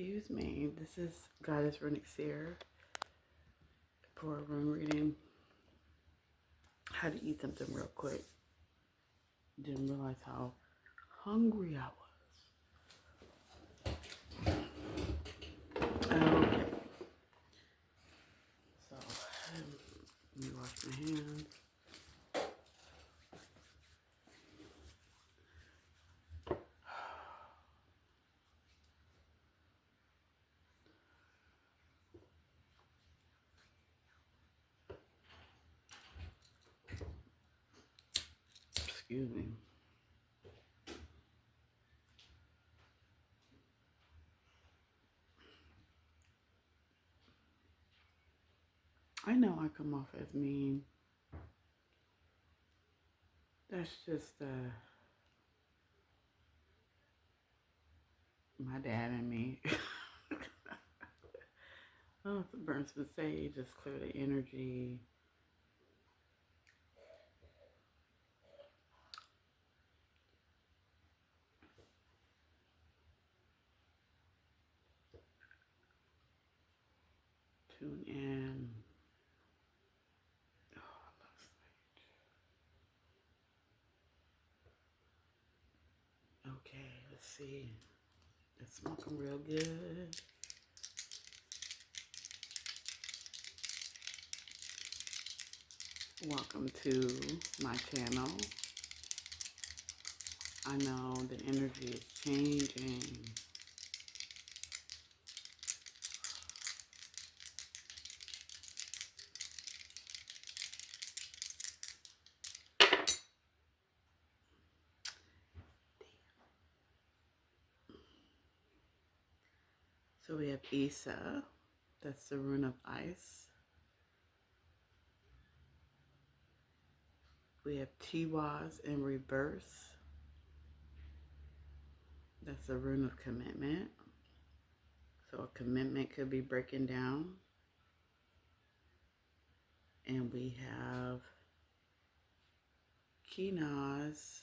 Excuse me, this is Goddess Runic Seer for a room reading. Had to eat something real quick. Didn't realize how hungry I was. Okay, so let me wash my hands. Excuse me. I know I come off as mean. That's just my dad and me. Oh, it's burn some sage, just clear the energy. Tune in. Oh, I love sage. Okay, let's see. It's smoking real good. Welcome to my channel. I know the energy is changing. So we have Isa, that's the rune of ice. We have Tiwaz in reverse. That's the rune of commitment. So a commitment could be breaking down. And we have Kinaz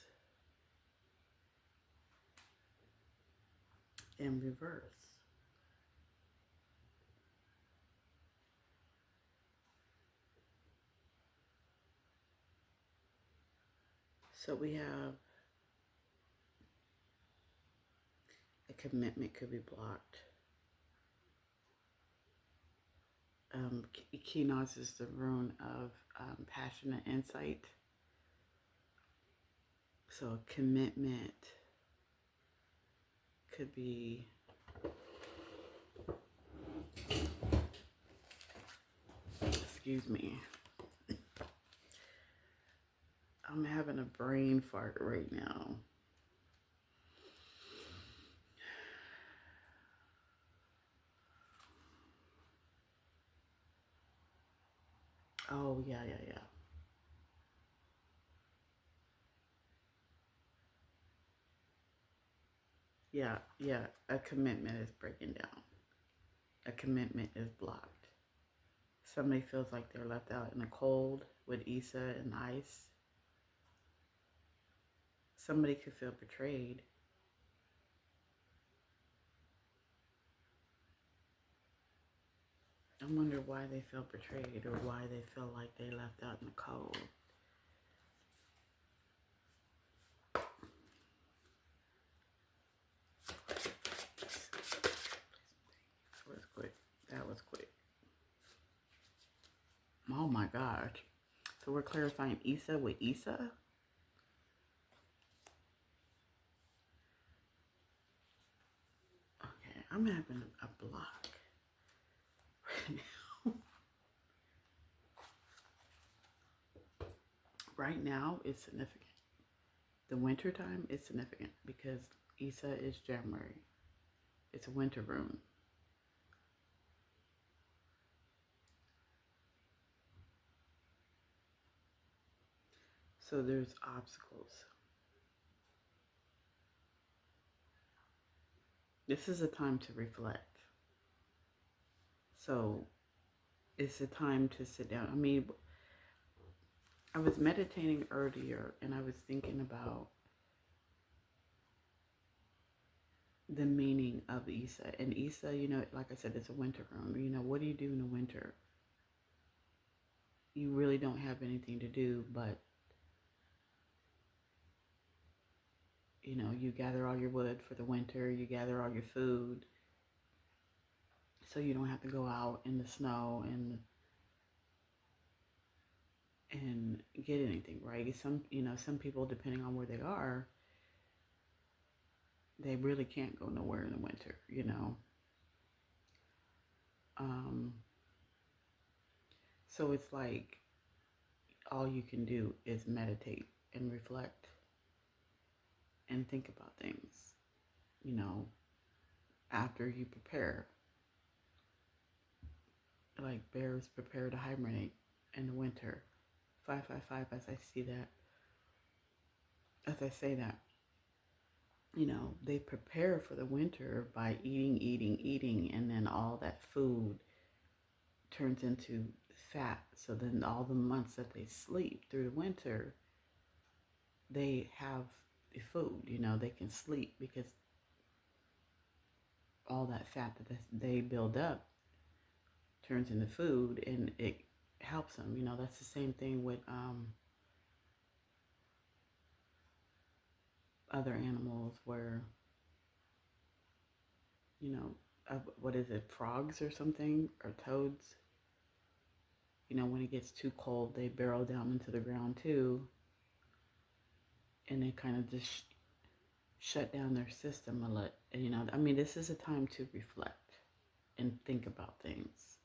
in reverse. So we have a commitment could be blocked. Kinaz is the rune of passionate insight. So commitment could be excuse me. I'm having a brain fart right now. Oh, yeah. Yeah, a commitment is breaking down. A commitment is blocked. Somebody feels like they're left out in the cold with Isa and ice. Somebody could feel betrayed. I wonder why they feel betrayed or why they feel like they left out in the cold. That was quick. Oh my gosh. So we're clarifying Isa with Isa? Okay, I'm having a block right now. Right now, it's significant. The winter time is significant because Isa is January. It's a winter rune. So there's obstacles. This is a time to reflect. So it's a time to sit down. I mean, I was meditating earlier and I was thinking about the meaning of Issa. And Issa, like I said, it's a winter room. What do you do in the winter? You really don't have anything to do, but you gather all your wood for the winter, you gather all your food, so you don't have to go out in the snow and get anything, right? Some people, depending on where they are, they really can't go nowhere in the winter. Um, so it's like all you can do is meditate and reflect and think about things, you know, after you prepare. Like bears prepare to hibernate in the winter. 555, as I say that, they prepare for the winter by eating, and then all that food turns into fat. So then all the months that they sleep through the winter, they have the food, they can sleep because all that fat that they build up turns into food, and it helps them. That's the same thing with other animals where, what is it, frogs or something, or toads? When it gets too cold, they burrow down into the ground too, and they kind of just shut down their system a lot. And this is a time to reflect and think about things.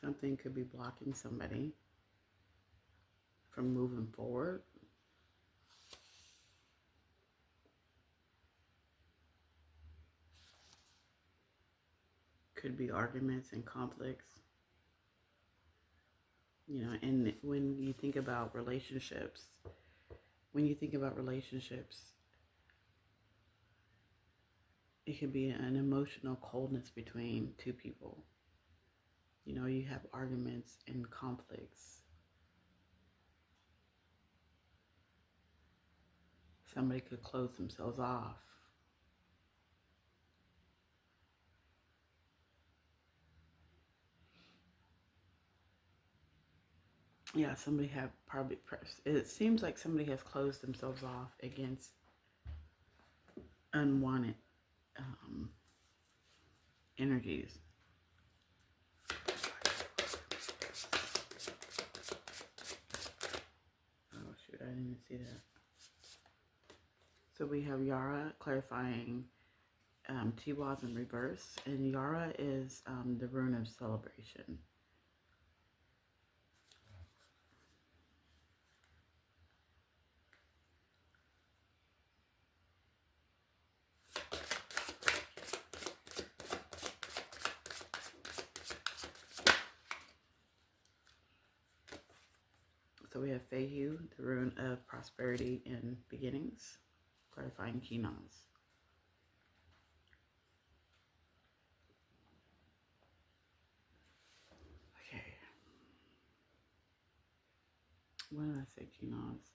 Something could be blocking somebody from moving forward. Could be arguments and conflicts. And when you think about relationships, it can be an emotional coldness between two people. You have arguments and conflicts. Somebody could close themselves off. Yeah, it seems like somebody has closed themselves off against unwanted energies. Oh shoot, I didn't see that. So we have Yara clarifying Tiwaz in reverse, and Yara is the rune of celebration. So we have Fehu, the rune of prosperity and beginnings, clarifying Kinaz. Okay. What did I say, Kinaz?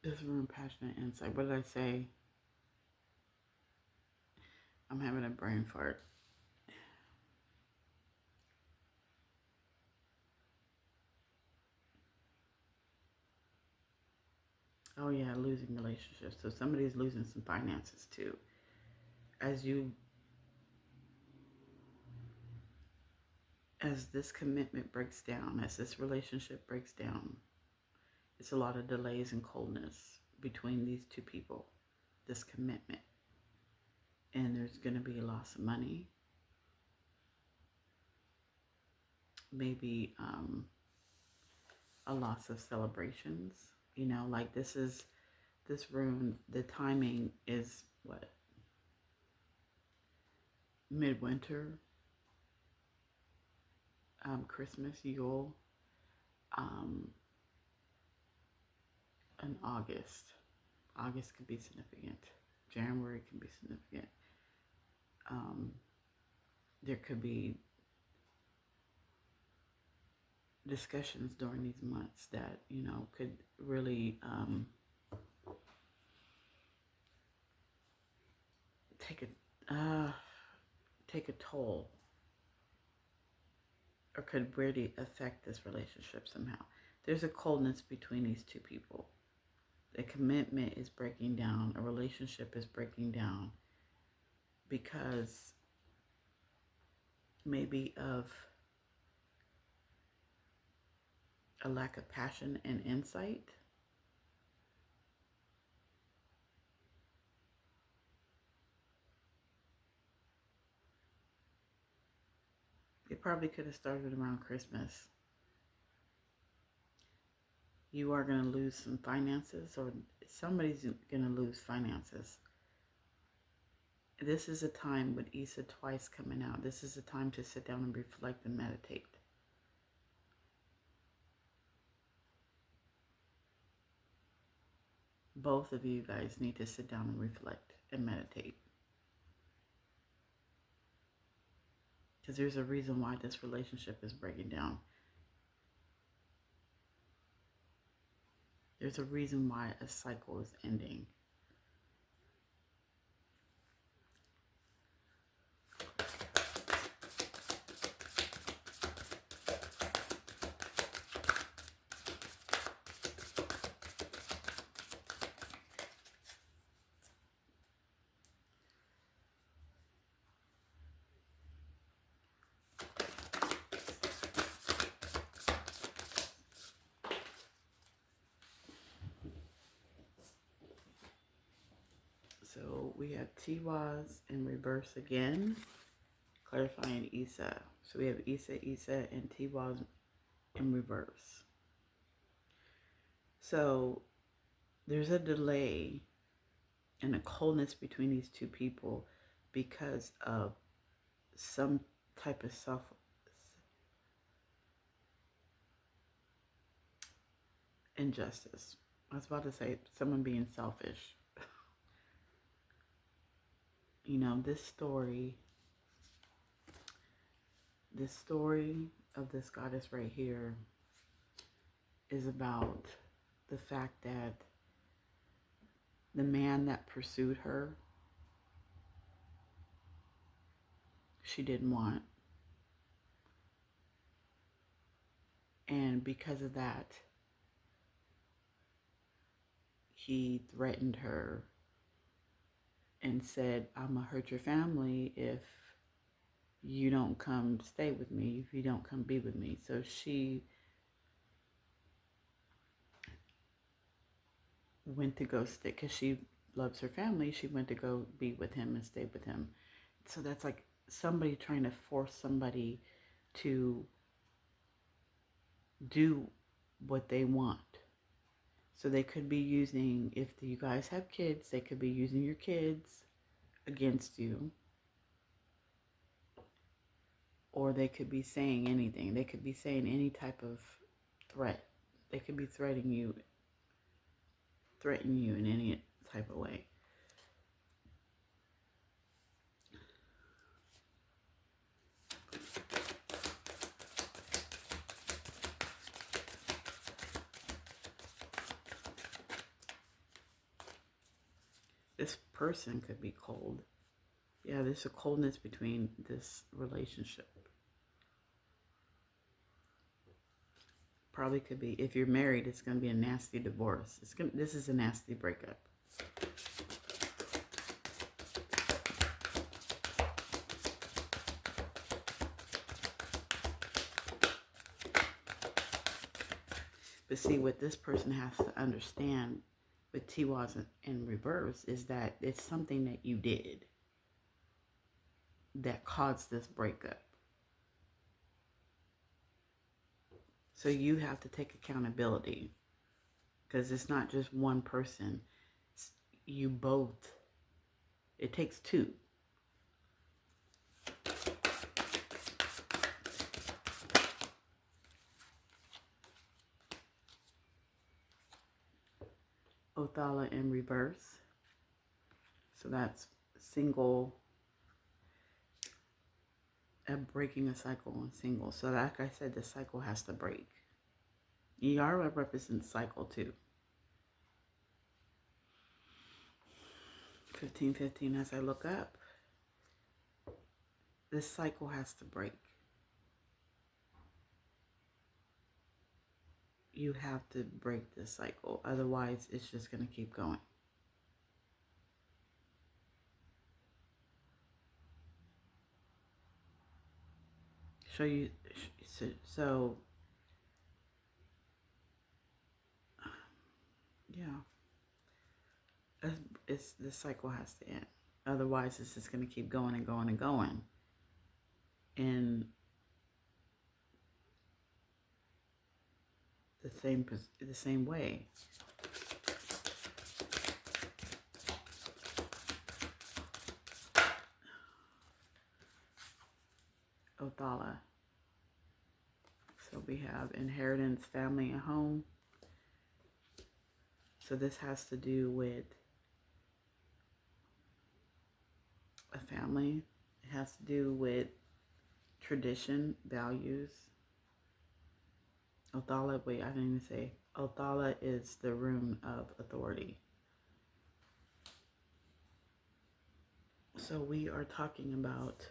This rune, passionate insight. What did I say? I'm having a brain fart. Oh yeah, losing relationships. So somebody's losing some finances too. As this commitment breaks down, as this relationship breaks down, it's a lot of delays and coldness between these two people, this commitment. And there's going to be a loss of money. Maybe a loss of celebrations. Like this rune, the timing is what? Midwinter, Christmas, Yule, and August. August could be significant. January can be significant. There could be discussions during these months that, could really take a toll, or could really affect this relationship somehow. There's a coldness between these two people. A commitment is breaking down. A relationship is breaking down because maybe of a lack of passion and insight. It probably could have started around Christmas. You are going to lose some finances, or somebody's going to lose finances. This is a time with Issa twice coming out. This is a time to sit down and reflect and meditate. Both of you guys need to sit down and reflect and meditate. Because there's a reason why this relationship is breaking down. There's a reason why a cycle is ending. So we have Tiwaz in reverse again, clarifying Issa. So we have Issa, and Tiwaz in reverse. So there's a delay and a coldness between these two people because of some type of injustice. I was about to say someone being selfish. This story of this goddess right here is about the fact that the man that pursued her, she didn't want. And because of that, he threatened her and said, I'm going to hurt your family if you don't come stay with me, if you don't come be with me. So she went to go stay, because she loves her family, she went to go be with him and stay with him. So that's like somebody trying to force somebody to do what they want. So they could be using, if you guys have kids, they could be using your kids against you. Or they could be saying anything. They could be saying any type of threat. They could be threatening you in any type of way. This person could be cold. Yeah, there's a coldness between this relationship. Probably could be, if you're married, it's going to be a nasty divorce. This is a nasty breakup. But see, what this person has to understand with Tiwaz in reverse is that it's something that you did that caused this breakup. So you have to take accountability, because it's not just one person. You both. It takes two. Othala in reverse. So that's single, breaking a cycle and single. So like I said, the cycle has to break. Yara represents cycle too. 1515, as I look up, this cycle has to break. You have to break this cycle. Otherwise, it's just going to keep going. So yeah, the cycle has to end. Otherwise, it's just going to keep going and going and going. In the same way. Othala. So we have inheritance, family, and home. So this has to do with a family. It has to do with tradition, values. Othala, wait, I didn't even say. Othala is the rune of authority. So we are talking about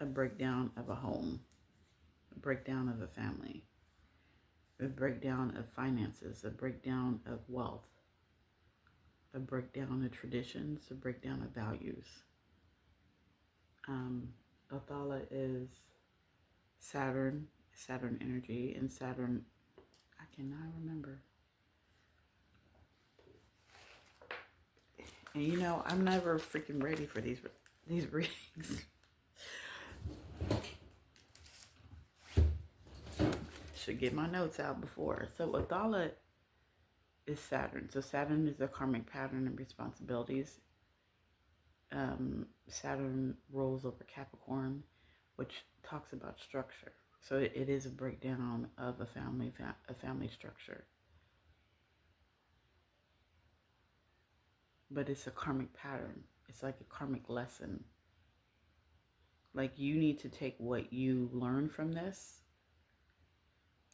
a breakdown of a home, a breakdown of a family, a breakdown of finances, a breakdown of wealth, a breakdown of traditions, a breakdown of values. Othala is Saturn energy, and Saturn, I cannot remember. And you know, I'm never freaking ready for these readings. Should get my notes out before. So Othala is Saturn. So Saturn is a karmic pattern and responsibilities. Saturn rules over Capricorn, which talks about structure. So it is a breakdown of a family structure. But it's a karmic pattern. It's like a karmic lesson. Like you need to take what you learn from this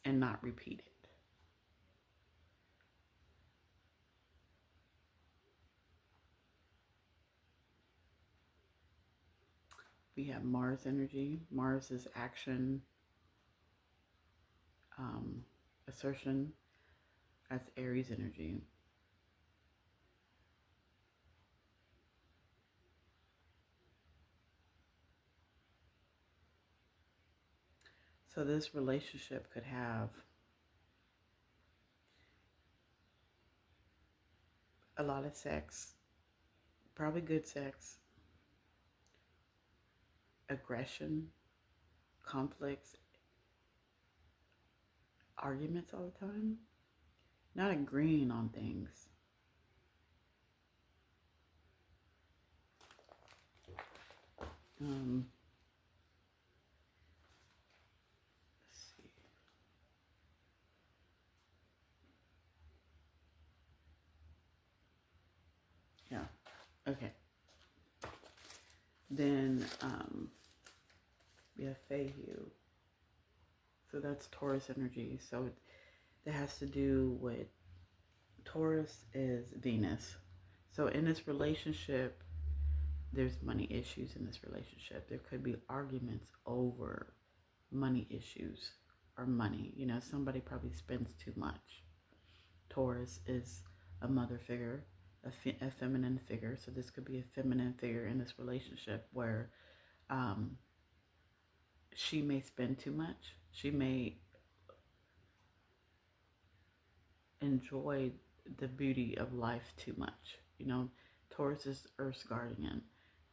and not repeat it. We have Mars energy. Mars is action, assertion. That's Aries energy. So this relationship could have a lot of sex, probably good sex, aggression, conflicts, arguments all the time, not agreeing on things. Let's see. Yeah. Okay. Then we have Fehu. So that's Taurus energy. So that has to do with Taurus is Venus. So in this relationship, there's money issues in this relationship. There could be arguments over money issues or money. You know, somebody probably spends too much. Taurus is a mother figure, a feminine figure. So this could be a feminine figure in this relationship where she may spend too much. She may enjoy the beauty of life too much. You know, Taurus is Earth's guardian,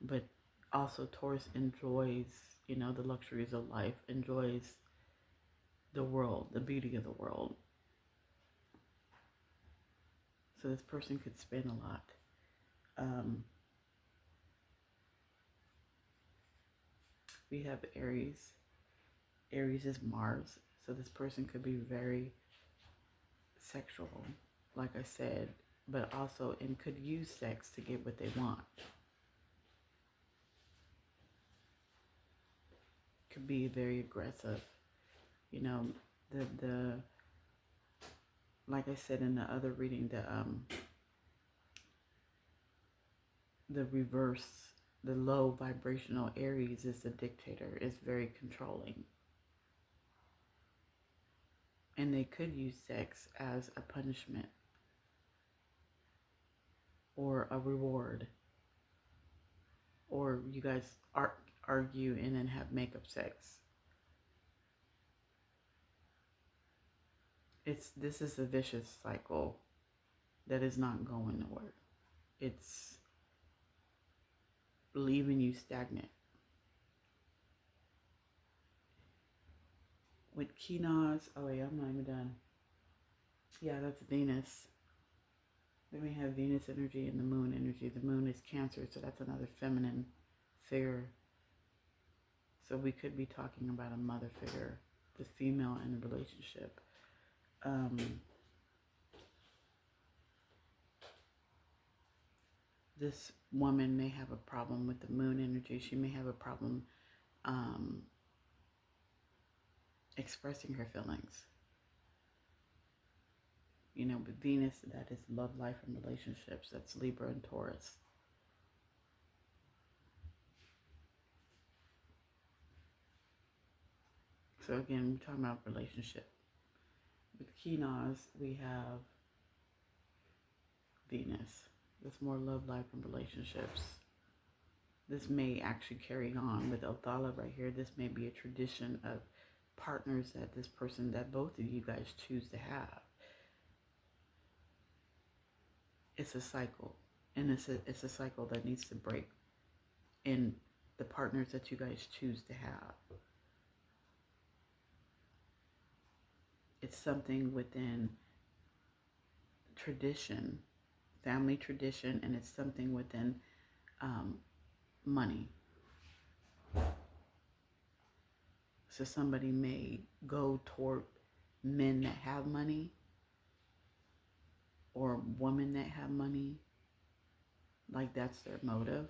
but also Taurus enjoys, you know, the luxuries of life, enjoys the world, the beauty of the world. So this person could spend a lot. We have Aries. Aries is Mars. So this person could be very sexual. Like I said, but also and could use sex to get what they want. Could be very aggressive. You know, the like I said in the other reading, the reverse, the low vibrational Aries is the dictator, is very controlling. And they could use sex as a punishment or a reward. Or you guys argue and then have makeup sex. This is a vicious cycle that is not going nowhere. It's leaving you stagnant. With Kinas, oh wait, I'm not even done. Yeah, that's Venus. Then we have Venus energy and the moon energy. The moon is Cancer, so that's another feminine figure. So we could be talking about a mother figure, the female in the relationship. This woman may have a problem with the moon energy. She may have a problem expressing her feelings. You know, but Venus, that is love, life, and relationships. That's Libra and Taurus. So again, we're talking about relationship. With Kinas, we have Venus. That's more love, life, and relationships. This may actually carry on with Othala right here. This may be a tradition of partners that this person, that both of you guys choose to have. It's a cycle, and it's a cycle that needs to break in the partners that you guys choose to have. It's something within tradition, family tradition, and it's something within money. So somebody may go toward men that have money or women that have money, like that's their motive.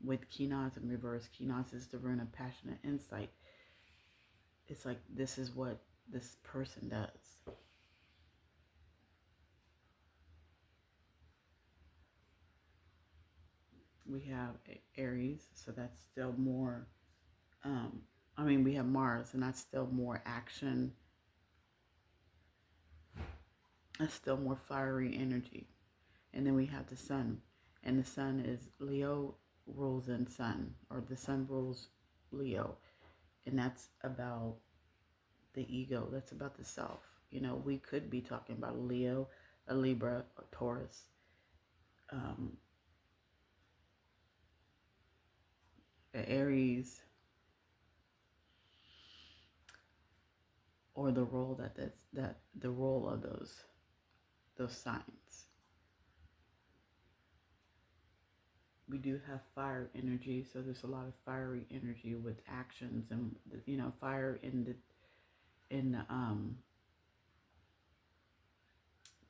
With Kinas in reverse, Kinas is the rune of passionate insight. It's like this is what this person does. We have Aries, so that's still more, we have Mars, and that's still more action. That's still more fiery energy. And then we have the Sun, and the Sun is Leo rules in Sun, or the Sun rules Leo, and that's about the ego. That's about the self. You know, we could be talking about a Leo, a Libra, a Taurus. Aries, or the role that the role of those signs. We do have fire energy, so there's a lot of fiery energy with actions, and you know, fire in the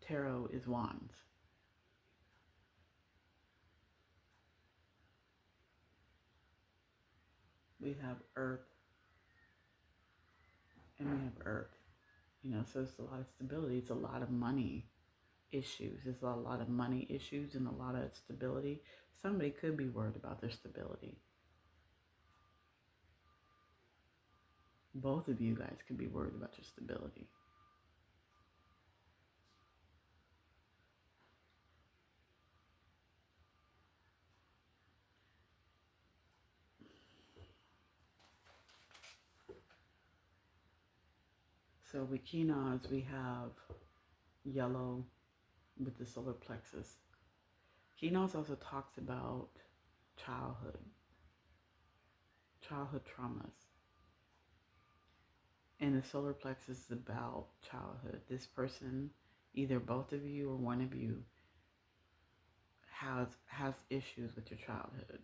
tarot is wands. We have earth, and we have earth. You know, so it's a lot of stability. It's a lot of money issues. There's a lot of money issues and a lot of stability. Somebody could be worried about their stability. Both of you guys could be worried about your stability. So with Kinas, we have yellow with the solar plexus. Kinas also talks about childhood traumas. And the solar plexus is about childhood. This person, either both of you or one of you, has issues with your childhood.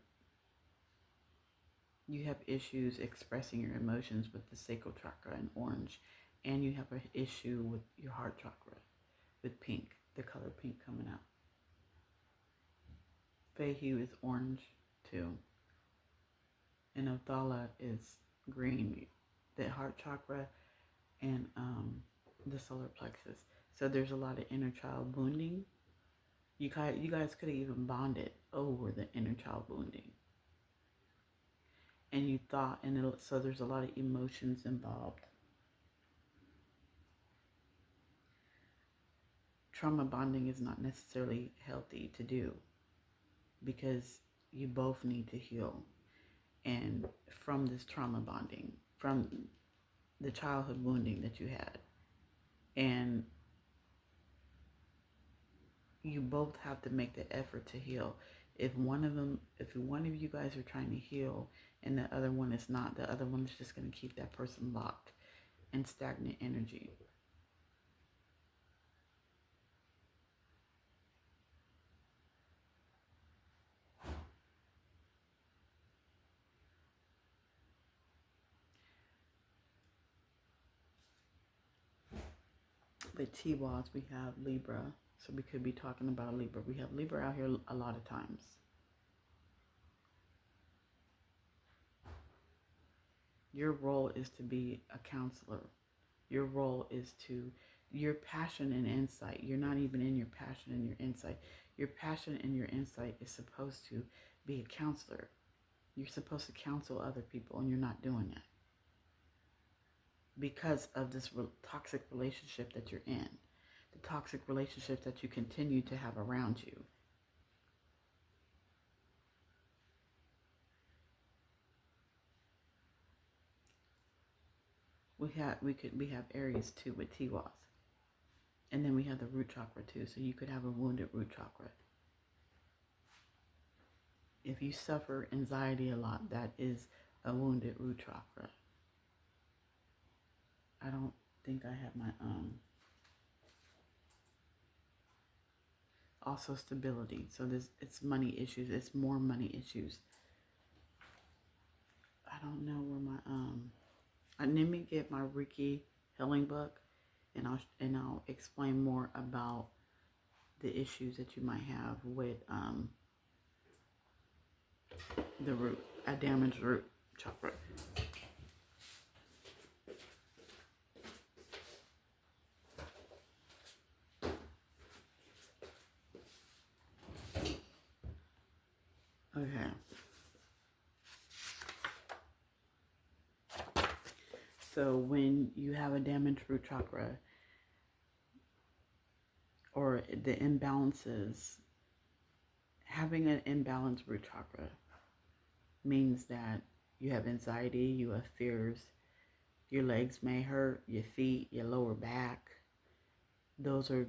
You have issues expressing your emotions with the sacral chakra in orange, and you have an issue with your heart chakra with pink. the color pink coming out. Fehu is orange too. And Othala is green, the heart chakra and the solar plexus. So there's a lot of inner child wounding. You guys could have even bonded over the inner child wounding. And you thought, so there's a lot of emotions involved. Trauma bonding is not necessarily healthy to do because you both need to heal. And from this trauma bonding, from the childhood wounding that you had, and you both have to make the effort to heal. If one of you guys are trying to heal and the other one is not, the other one is just going to keep that person locked in stagnant energy. But T-Walls, we have Libra, so we could be talking about Libra. We have Libra out here a lot of times. Your role is to be a counselor. Your role is your passion and insight. You're not even in your passion and your insight. Your passion and your insight is supposed to be a counselor. You're supposed to counsel other people, and you're not doing it because of this toxic relationship that you're in, the toxic relationship that you continue to have around you. We have Aries too with Tiwas, and then we have the root chakra too. So you could have a wounded root chakra. If you suffer anxiety a lot, that is a wounded root chakra. I don't think I have my also stability. So it's money issues. It's more money issues. I don't know where my let me get my Reiki healing book, and I'll explain more about the issues that you might have with the root, a damaged root chakra. Okay. So when you have a damaged root chakra or the imbalances, having an imbalanced root chakra means that you have anxiety, you have fears, your legs may hurt, your feet, your lower back. Those are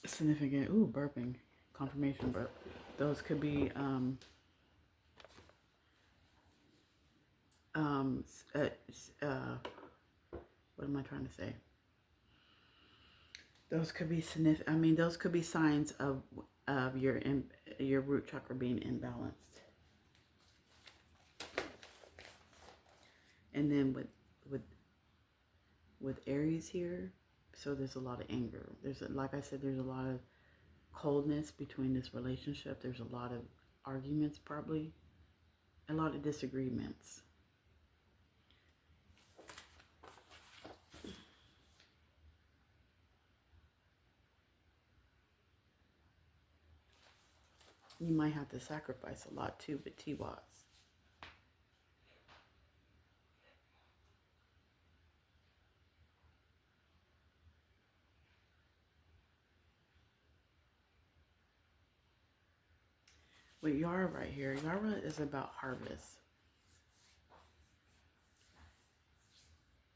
significant. Ooh, burping, confirmation burp. Those could be what am I trying to say? Those could be significant. Those could be signs of your root chakra being imbalanced. And then with Aries here, so there's a lot of anger. Like I said, there's a lot of coldness between this relationship. There's a lot of arguments, probably a lot of disagreements. You might have to sacrifice a lot too with Tiwas. With Yara right here, Yara is about harvest.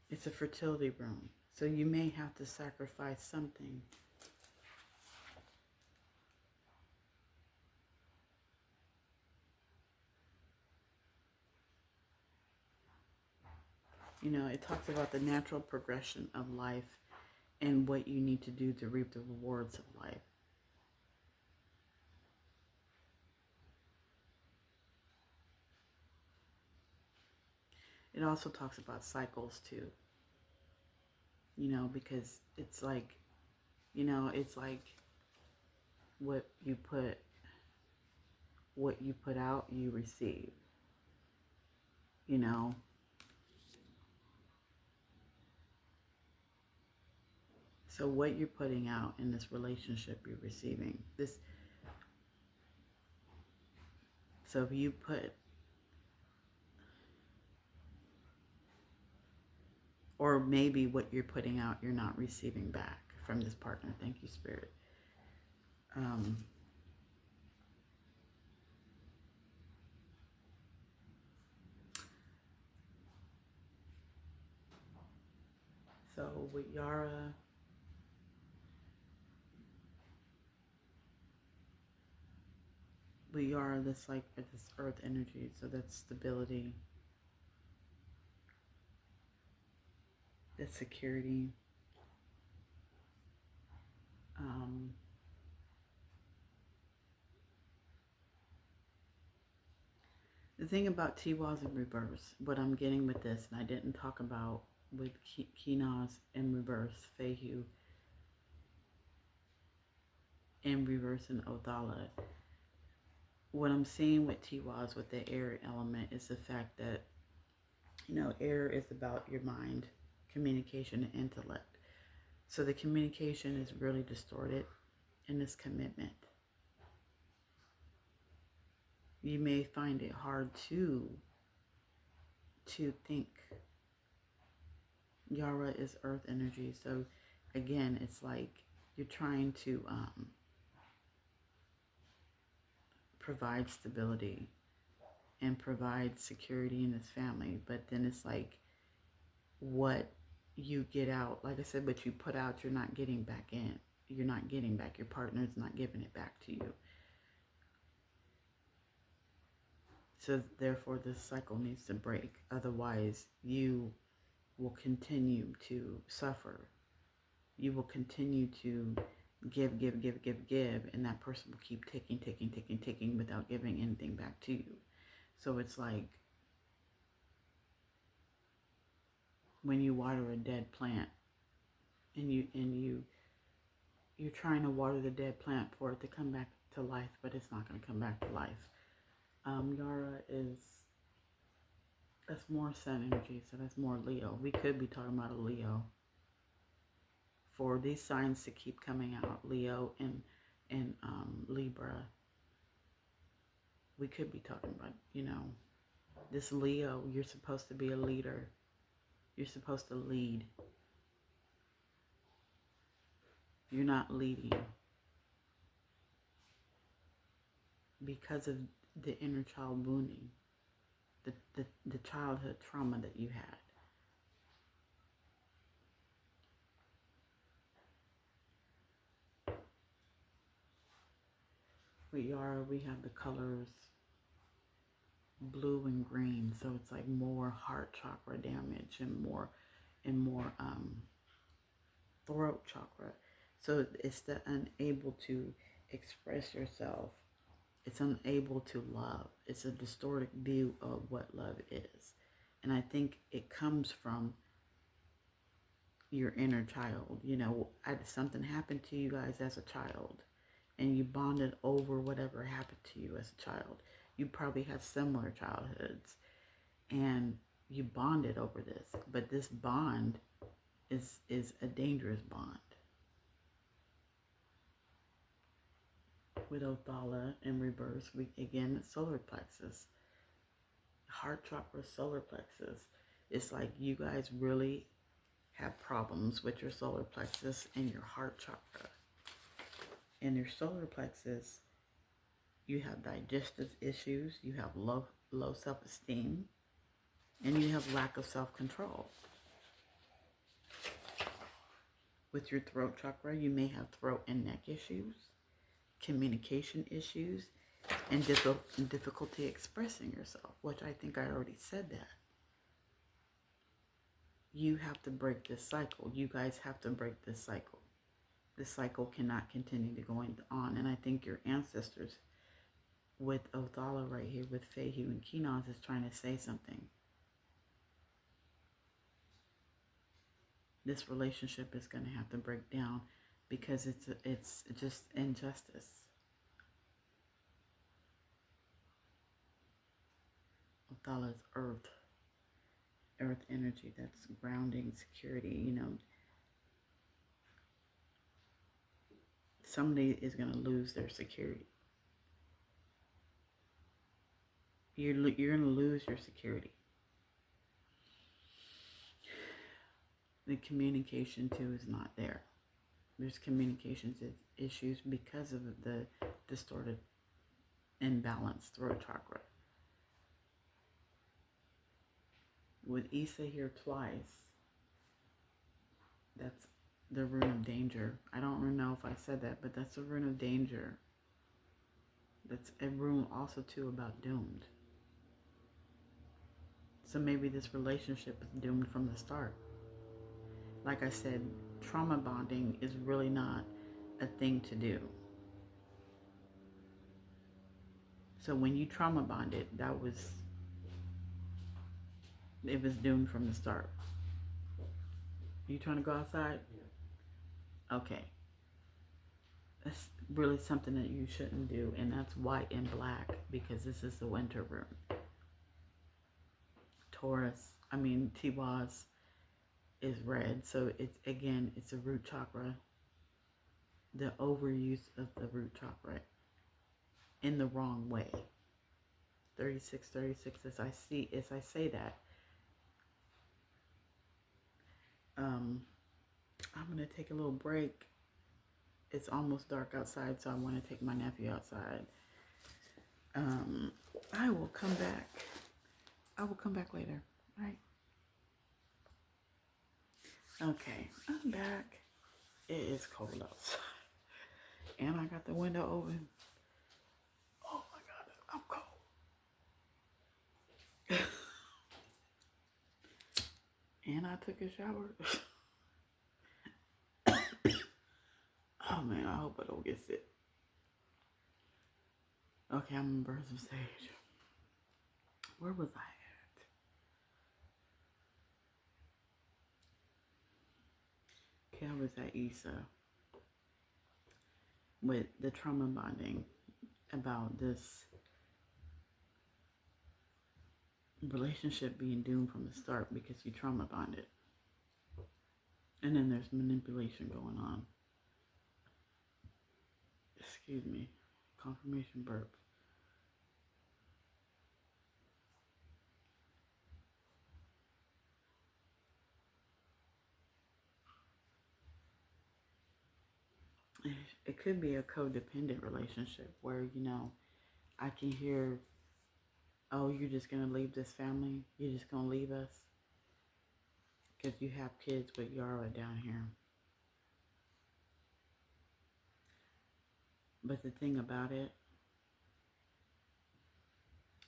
It's a fertility room. So you may have to sacrifice something. It talks about the natural progression of life and what you need to do to reap the rewards of life. It also talks about cycles too. because it's like, it's like what you put out, you receive, you know. So what you're putting out in this relationship, you're receiving. So if you put, or maybe what you're putting out, you're not receiving back from this partner. Thank you, Spirit. Um, so with Yara, this like this earth energy, so that's stability, that's security. Um, the thing about Tiwaz in reverse, what I'm getting with this, and I didn't talk about with Kinaz in reverse, Fehu in reverse, and Odala. What I'm seeing with Tiwaz with the air element is the fact that, air is about your mind, communication, and intellect. So the communication is really distorted in this commitment. You may find it hard to think. Yara is earth energy. So again, it's like you're trying to provide stability and provide security in this family. But then it's like what you get out, like I said, what you put out, you're not getting back in. You're not getting back. Your partner's not giving it back to you. So therefore, this cycle needs to break. Otherwise, you will continue to suffer. You will continue to give, and that person will keep taking without giving anything back to you. So it's like when you water a dead plant, and you're trying to water the dead plant for it to come back to life, but it's not going to come back to life. Yara that's more sun energy, so that's more Leo. We could be talking about a Leo. For these signs to keep coming out, Leo and Libra, we could be talking about, this Leo, you're supposed to be a leader. You're supposed to lead. You're not leading because of the inner child wounding, the childhood trauma that you had. We have the colors blue and green, so it's like more heart chakra damage and more throat chakra. So it's the unable to express yourself. It's unable to love. It's a distorted view of what love is. And I think it comes from your inner child. Something happened to you guys as a child, and you bonded over whatever happened to you as a child. You probably had similar childhoods, and you bonded over this. But this bond is a dangerous bond. With Othala in reverse, again, solar plexus, heart chakra, solar plexus. It's like you guys really have problems with your solar plexus and your heart chakra. In your solar plexus, you have digestive issues, you have low self-esteem, and you have lack of self-control. With your throat chakra, you may have throat and neck issues, communication issues, and difficulty expressing yourself, which I think I already said that. You have to break this cycle. You guys have to break this cycle. This cycle cannot continue to go on. And I think your ancestors, with Othala right here, with Fehu and Kinaz, is trying to say something. this relationship is going to have to break down because it's just injustice. Thala is earth energy. That's grounding, security. You know, somebody is going to lose their security. You're going to lose your security. The communication too is not there. There's communications issues because of the distorted, imbalanced throat chakra. With Issa here twice, that's the rune of danger. I don't know if I said that, but that's a rune of danger. That's a rune also too about doomed. So maybe this relationship is doomed from the start. Like I said, trauma bonding is really not a thing to do. So when you trauma bonded, it was doomed from the start. You trying to go outside? Yeah. Okay. That's really something that you shouldn't do, and that's white and black because this is the winter rune. Tiwaz is red, so it's a root chakra. The overuse of the root chakra in the wrong way. 36 as I say that. I'm gonna take a little break. It's almost dark outside, so I want to take my nephew outside. I will come back. Later. All right. Okay, I'm back. It is cold outside. And I got the window open. Oh my God, I'm cold. And I took a shower. Oh man, I hope I don't get sick. Okay, I'm in Birds of Sage. Where was I at? Okay, I was at Issa with the trauma bonding about this relationship being doomed from the start because you trauma bonded. And then there's manipulation going on. Excuse me. Confirmation burp. It could be a codependent relationship where, I can hear, oh, you're just going to leave this family? You're just going to leave us? Because you have kids with Yara down here. But the thing about it,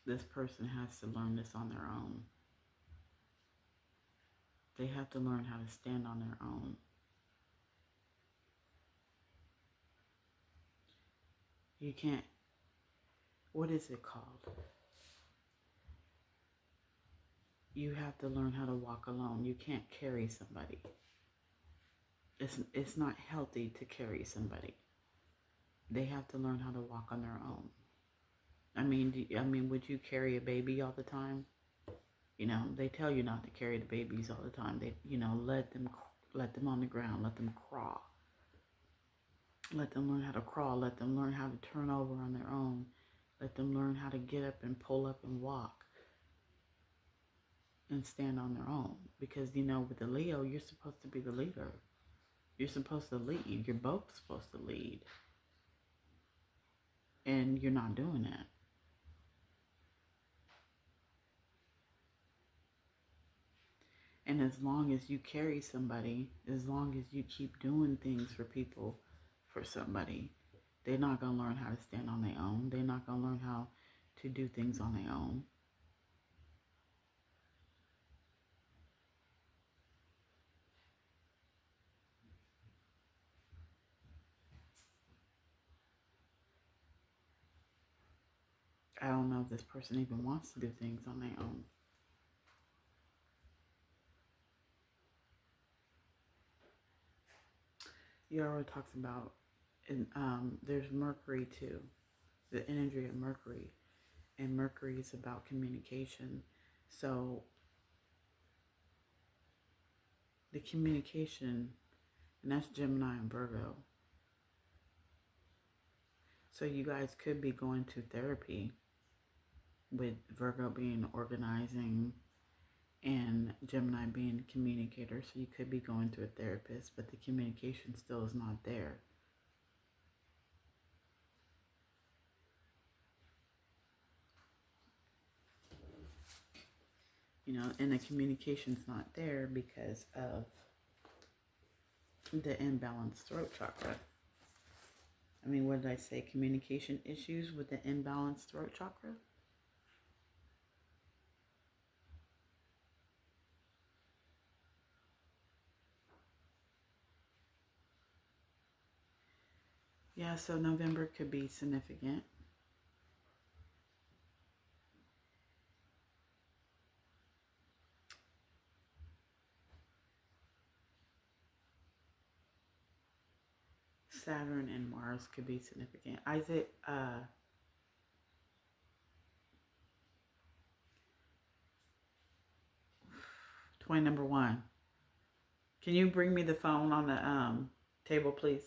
this person has to learn this on their own. They have to learn how to stand on their own. You can't, what is it called? You have to learn how to walk alone. You can't carry somebody. It's not healthy to carry somebody. They have to learn how to walk on their own. Would you carry a baby all the time? They tell you not to carry the babies all the time. They, let them on the ground, let them crawl. Let them learn how to crawl. Let them learn how to turn over on their own. Let them learn how to get up and pull up and walk and stand on their own. Because, with the Leo, you're supposed to be the leader. You're supposed to lead. You're both supposed to lead. And you're not doing that. And as long as you carry somebody, as long as you keep doing things for people, for somebody, they're not going to learn how to stand on their own. They're not going to learn how to do things on their own. I don't know if this person even wants to do things on their own. he already talks about, and there's Mercury too, the energy of Mercury, and Mercury is about communication. So the communication, and that's Gemini and Virgo. So you guys could be going to therapy, with Virgo being organizing and Gemini being communicator. So you could be going to a therapist, but the communication still is not there. And the communication's not there because of the imbalanced throat chakra. I mean, what did I say? Communication issues with the imbalanced throat chakra? Yeah, so November could be significant. Saturn and Mars could be significant. Isaac, 1. Can you bring me the phone on the table, please?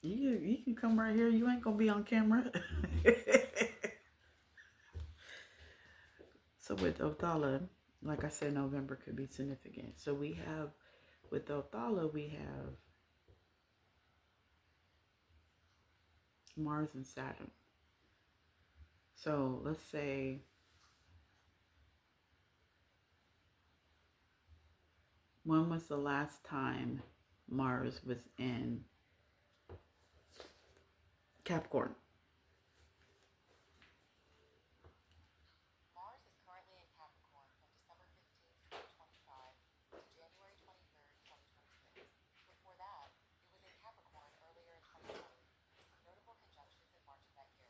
You can come right here. You ain't gonna be on camera. So with Othala, like I said, November could be significant. So we have, with Othala, we have Mars and Saturn. So let's say when was the last time Mars was in Capricorn? Mars is currently in Capricorn from December 15th, 2025 to January 23rd, 2026. Before that, it was in Capricorn earlier in 2020, with some notable conjunctions in March of that year.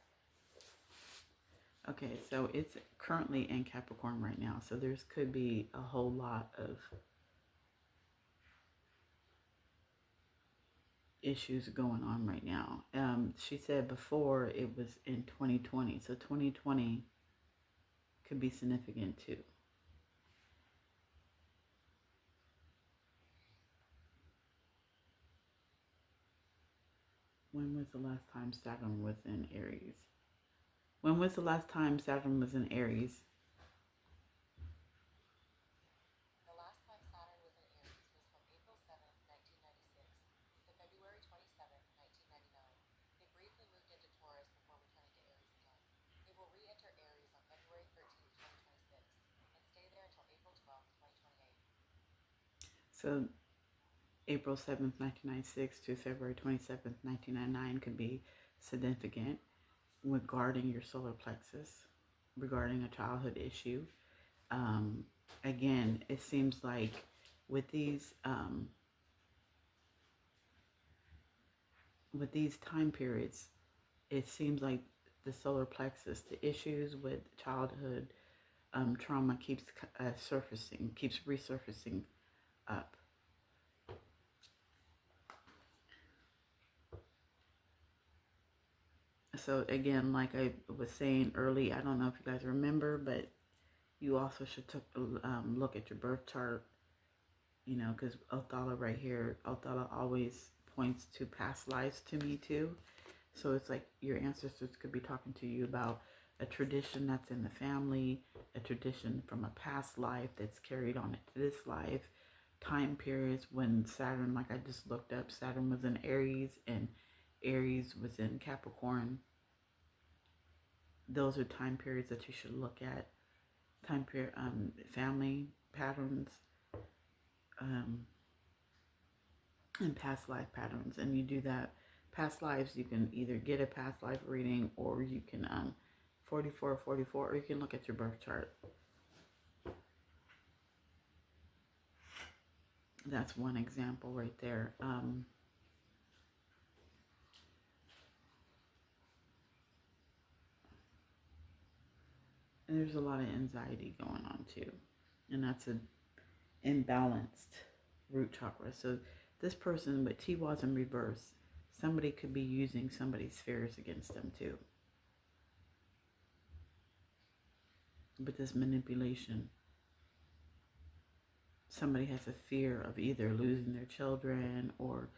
Okay, so it's currently in Capricorn right now. So there's could be a whole lot of issues going on right now. She said before it was in 2020. So 2020 could be significant too. When was the last time Saturn was in Aries? When was the last time Saturn was in Aries? The last time Saturn was in Aries was from April 7th, 1996 to February 27th, 1999. They briefly moved into Taurus before returning to Aries again. They will re-enter Aries on February 13th, 2026 and stay there until April 12th, 2028. So April 7th, 1996 to February 27th, 1999 could be significant regarding your solar plexus, regarding a childhood issue. Again, it seems like with these time periods, it seems like the solar plexus, the issues with childhood trauma keeps keeps resurfacing up. So again, like I was saying early, I don't know if you guys remember, but you also should look at your birth chart, because Othala right here, Othala always points to past lives to me too. So it's like your ancestors could be talking to you about a tradition that's in the family, a tradition from a past life that's carried on into this life, time periods when Saturn, like I just looked up, Saturn was in Aries and Aries was in Capricorn. Those are time periods that you should look at. Time period, family patterns, and past life patterns. And you do that. Past lives, you can either get a past life reading, or you can 44, or you can look at your birth chart. That's one example right there. And there's a lot of anxiety going on too. And that's an imbalanced root chakra. So this person with T-Waz in reverse, somebody could be using somebody's fears against them too. But this manipulation, somebody has a fear of either losing their children or,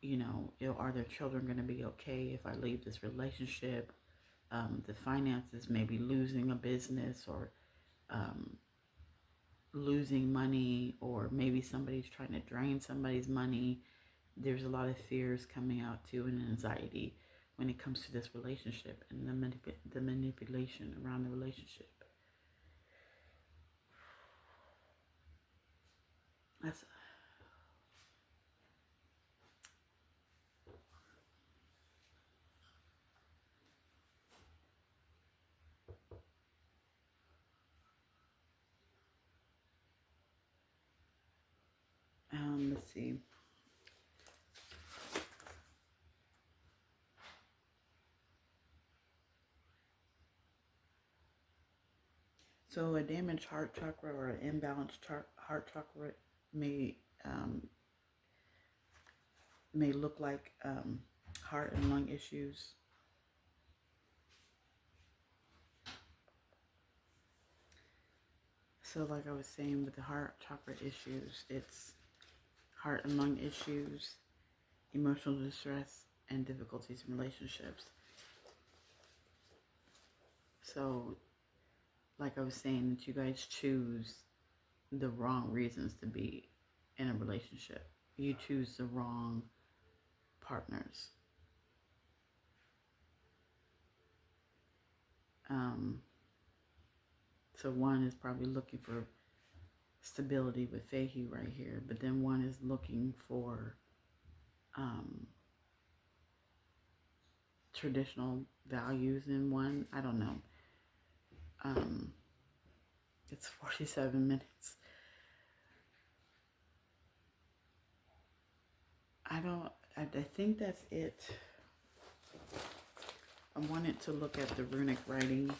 are their children going to be okay if I leave this relationship? The finances, maybe losing a business or losing money, or maybe somebody's trying to drain somebody's money. There's a lot of fears coming out too, and anxiety when it comes to this relationship and the manipulation around the relationship. That's let's see. So a damaged heart chakra or an imbalanced heart chakra may look like heart and lung issues. So like I was saying with the heart chakra issues, it's heart and lung issues, emotional distress, and difficulties in relationships. So like I was saying, that you guys choose the wrong reasons to be in a relationship. You choose the wrong partners. So one is probably looking for stability with Fahey right here, but then one is looking for traditional values in one. I don't know. It's 47 minutes. I think that's it. I wanted to look at the runic writing.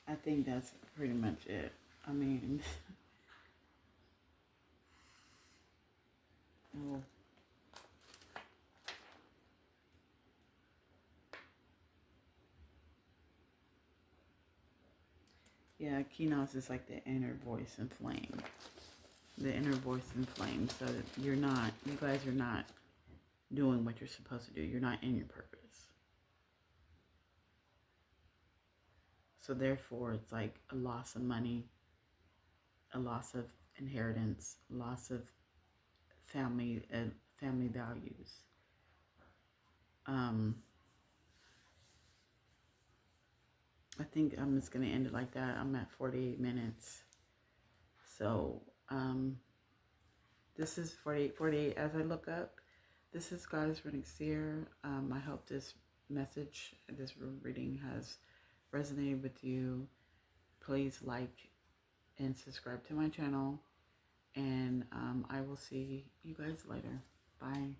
I think that's pretty much it. I mean, well, yeah, Kinos is like the inner voice in flame. The inner voice in flame. So you guys are not doing what you're supposed to do. You're not in your purpose. So therefore, it's like a loss of money, a loss of inheritance, loss of family values. I think I'm just going to end it like that. I'm at 48 minutes. So this is 48. As I look up, this is Goddess Runic Seer. I hope this message, this reading has resonated with you. Please like and subscribe to my channel. And I will see you guys later. Bye.